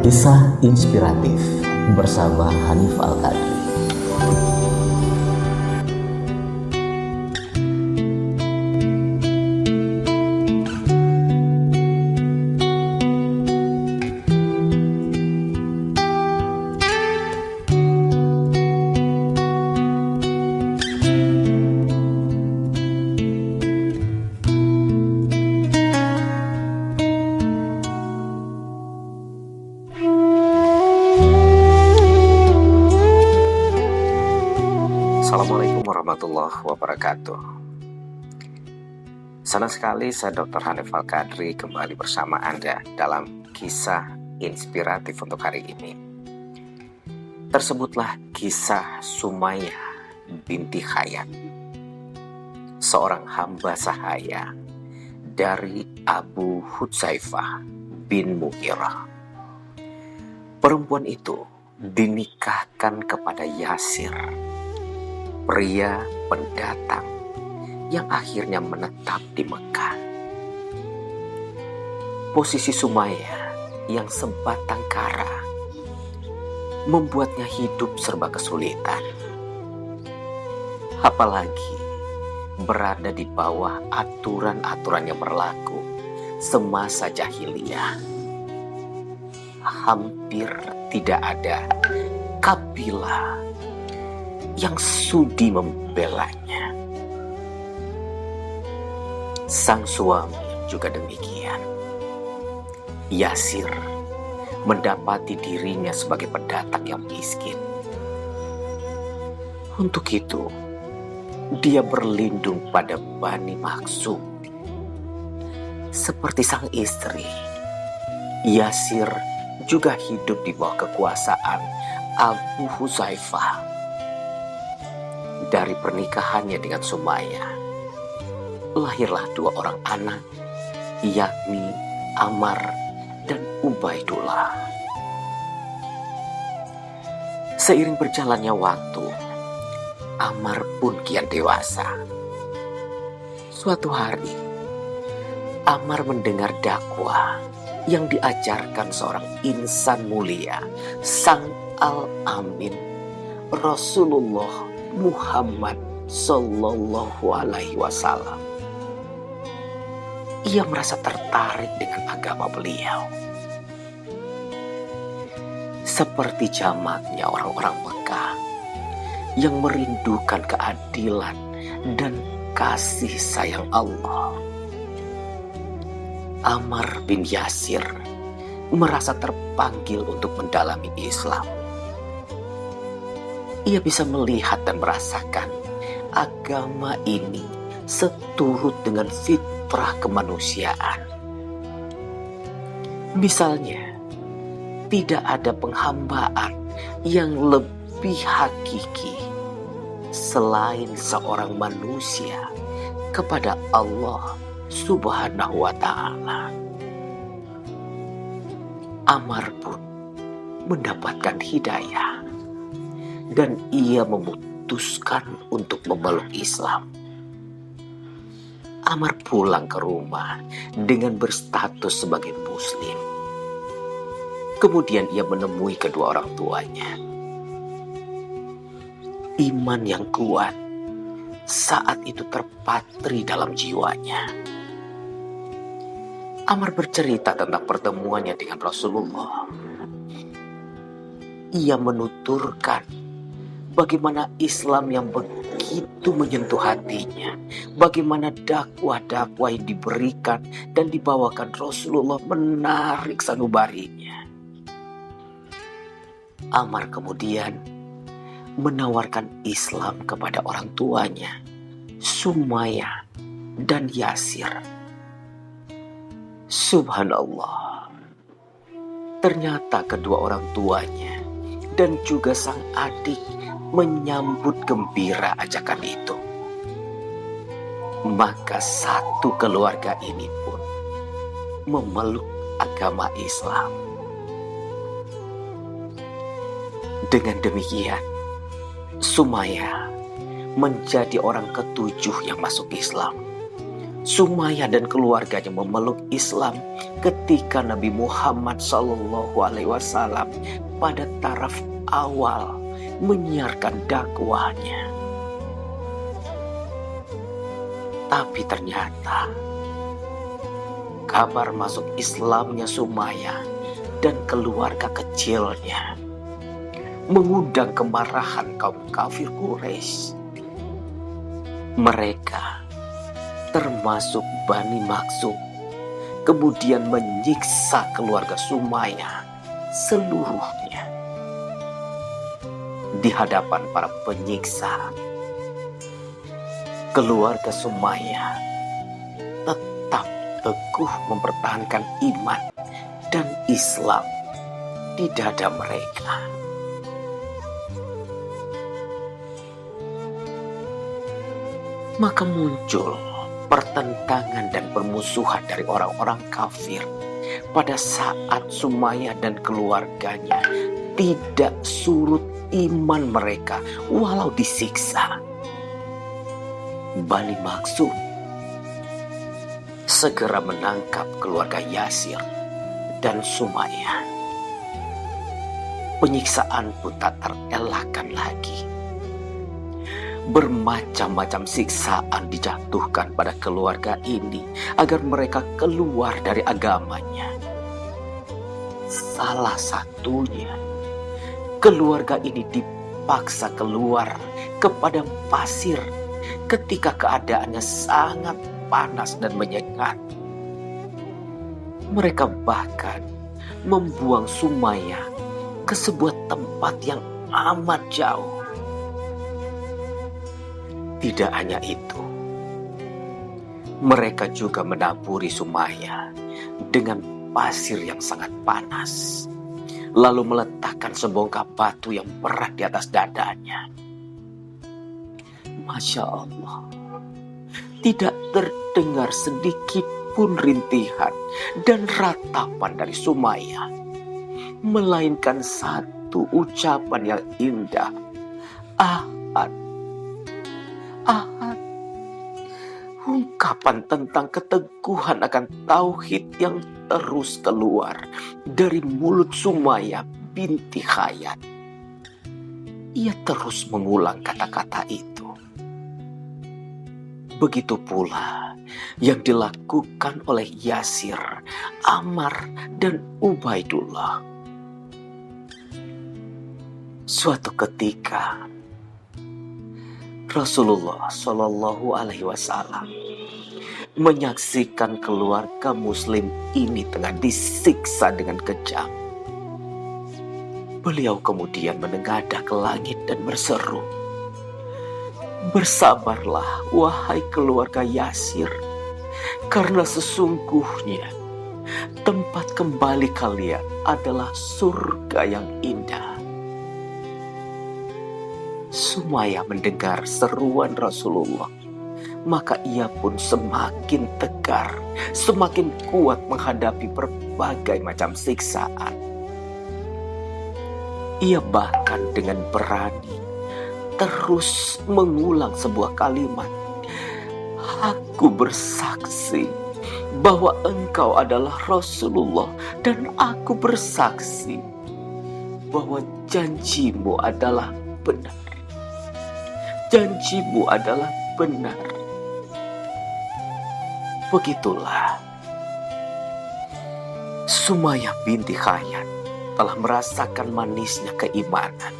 Kisah inspiratif bersama Hanif Al-Qadri. Assalamualaikum warahmatullahi wabarakatuh. Senang sekali saya Dr. Hanif Al-Qadri kembali bersama Anda dalam kisah inspiratif untuk hari ini. Tersebutlah kisah Sumayyah binti Khayat, seorang hamba sahaya dari Abu Hudzaifah bin Mughirah. Perempuan itu dinikahkan kepada Yasir, pria pendatang yang akhirnya menetap di Mekah. Posisi Sumayyah yang sebatang kara membuatnya hidup serba kesulitan. Apalagi berada di bawah aturan-aturan yang berlaku semasa jahiliyah. Hampir tidak ada kabilah yang sudi membelanya. Sang suami juga demikian. Yasir mendapati dirinya sebagai pendatang yang miskin. Untuk itu, dia berlindung pada Bani Makhzum. Seperti sang istri, Yasir juga hidup di bawah kekuasaan Abu Hudzaifah. Dari pernikahannya dengan Sumayyah, lahirlah dua orang anak, yakni Ammar dan Ubaidullah. Seiring berjalannya waktu, Ammar pun kian dewasa. Suatu hari, Ammar mendengar dakwah yang diajarkan seorang insan mulia, Sang Al-Amin, Rasulullah Muhammad Sallallahu Alaihi Wasallam. Ia merasa tertarik dengan agama beliau. Seperti jamaknya orang-orang Mekah yang merindukan keadilan dan kasih sayang Allah, Ammar bin Yasir merasa terpanggil untuk mendalami Islam. Ia bisa melihat dan merasakan agama ini seturut dengan fitrah kemanusiaan. Misalnya, tidak ada penghambaan yang lebih hakiki selain seorang manusia kepada Allah Subhanahu wa Ta'ala. Ammar pun mendapatkan hidayah dan ia memutuskan untuk memeluk Islam. Ammar pulang ke rumah dengan berstatus sebagai Muslim. Kemudian ia menemui kedua orang tuanya. Iman yang kuat saat itu terpatri dalam jiwanya. Ammar bercerita tentang pertemuannya dengan Rasulullah. Ia menuturkan bagaimana Islam yang begitu menyentuh hatinya, bagaimana dakwah-dakwah yang diberikan dan dibawakan Rasulullah menarik sanubarinya. Ammar kemudian menawarkan Islam kepada orang tuanya, Sumayyah dan Yasir. Subhanallah, ternyata kedua orang tuanya dan juga sang adik menyambut gembira ajakan itu. Maka satu keluarga ini pun memeluk agama Islam. Dengan demikian, Sumayyah menjadi orang ketujuh yang masuk Islam. Sumayyah dan keluarganya memeluk Islam ketika Nabi Muhammad SAW pada taraf awal menyiarkan dakwahnya. Tapi ternyata kabar masuk Islamnya Sumayyah dan keluarga kecilnya mengundang kemarahan kaum kafir Quraisy. Mereka, termasuk Bani Makhzum, kemudian menyiksa keluarga Sumayyah seluruhnya. Di hadapan para penyiksa, keluarga Sumayyah tetap teguh mempertahankan iman dan Islam di dada mereka. Maka muncul pertentangan dan permusuhan dari orang-orang kafir pada saat Sumayyah dan keluarganya tidak surut iman mereka walau disiksa. Bani Makhzum segera menangkap keluarga Yasir dan Sumayyah. Penyiksaan pun tak terelakkan lagi. Bermacam-macam siksaan dijatuhkan pada keluarga ini agar mereka keluar dari agamanya. Salah satunya, keluarga ini dipaksa keluar ke padang pasir ketika keadaannya sangat panas dan menyengat. Mereka bahkan membuang Sumayyah ke sebuah tempat yang amat jauh. Tidak hanya itu, mereka juga menaburi Sumayyah dengan pasir yang sangat panas, lalu meletakkan sebongkah batu yang berat di atas dadanya. Masya Allah, tidak terdengar sedikit pun rintihan dan ratapan dari Sumayyah, melainkan satu ucapan yang indah, Ahad, Ahad. Ungkapan tentang keteguhan akan tauhid yang terus keluar dari mulut Sumayyah binti Khayyat. Ia terus mengulang kata-kata itu. Begitu pula yang dilakukan oleh Yasir, Ammar, dan Ubaidullah. Suatu ketika Rasulullah Shallallahu Alaihi Wasallam menyaksikan keluarga Muslim ini tengah disiksa dengan kejam. Beliau kemudian menengadah ke langit dan berseru, "Bersabarlah, wahai keluarga Yasir, karena sesungguhnya tempat kembali kalian adalah surga yang indah." Sumayyah mendengar seruan Rasulullah, maka ia pun semakin tegar, semakin kuat menghadapi berbagai macam siksaan. Ia bahkan dengan berani terus mengulang sebuah kalimat, "Aku bersaksi bahwa engkau adalah Rasulullah, dan aku bersaksi bahwa janjimu adalah benar. Janjimu adalah benar." Begitulah Sumayyah binti Khayyat telah merasakan manisnya keimanan.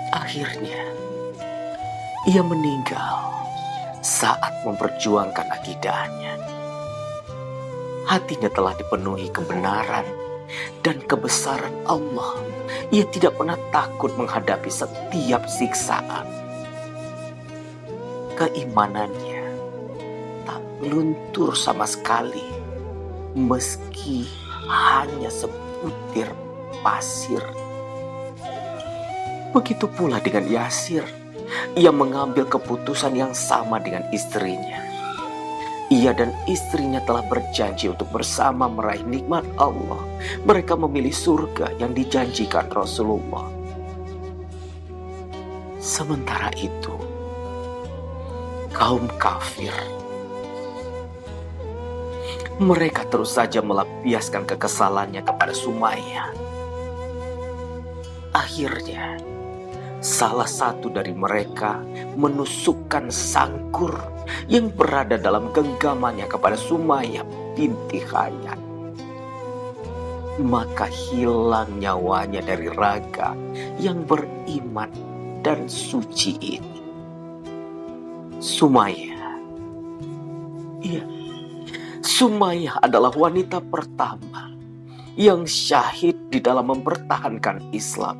Akhirnya ia meninggal saat memperjuangkan akidahnya. Hatinya telah dipenuhi kebenaran dan kebesaran Allah. Ia tidak pernah takut menghadapi setiap siksaan. Keimanannya tak luntur sama sekali, meski hanya sebutir pasir. Begitu pula dengan Yasir. Ia mengambil keputusan yang sama dengan istrinya. Ia dan istrinya telah berjanji untuk bersama meraih nikmat Allah. Mereka memilih surga yang dijanjikan Rasulullah. Sementara itu, kaum kafir. Mereka terus saja melampiaskan kekesalannya kepada Sumayyah. Akhirnya, salah satu dari mereka menusukkan sangkur yang berada dalam genggamannya kepada Sumayyah binti Hayat. Maka hilang nyawanya dari raga yang beriman dan suci ini. Sumayyah. Iya, Sumayyah adalah wanita pertama yang syahid di dalam mempertahankan Islam.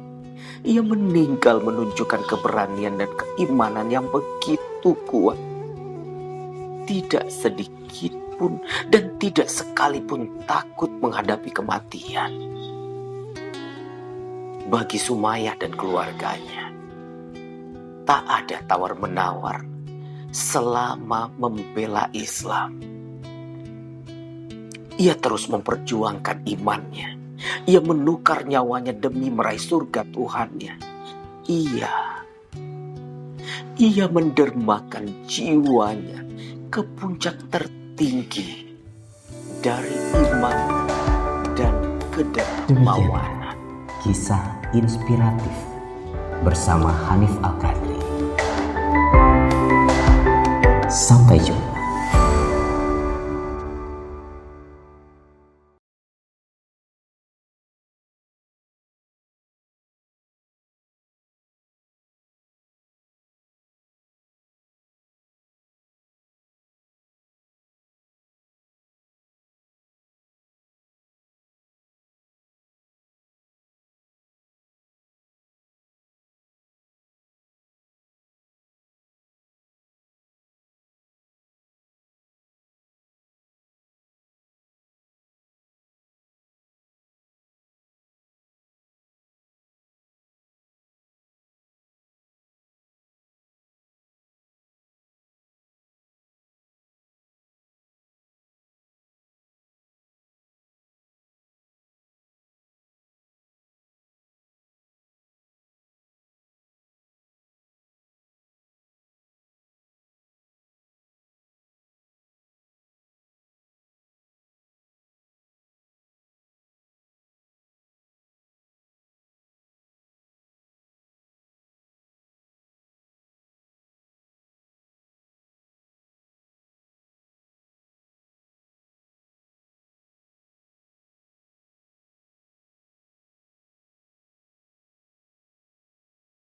Ia meninggal menunjukkan keberanian dan keimanan yang begitu kuat. Tidak sedikit pun dan tidak sekalipun takut menghadapi kematian. Bagi Sumayyah dan keluarganya, tak ada tawar-menawar selama membela Islam. Ia terus memperjuangkan imannya. Ia menukar nyawanya demi meraih surga Tuhannya. Ia mendermakan jiwanya ke puncak tertinggi dari iman dan kedermawanan. Kisah inspiratif bersama Hanif Al-Qadri. Sampai jumpa.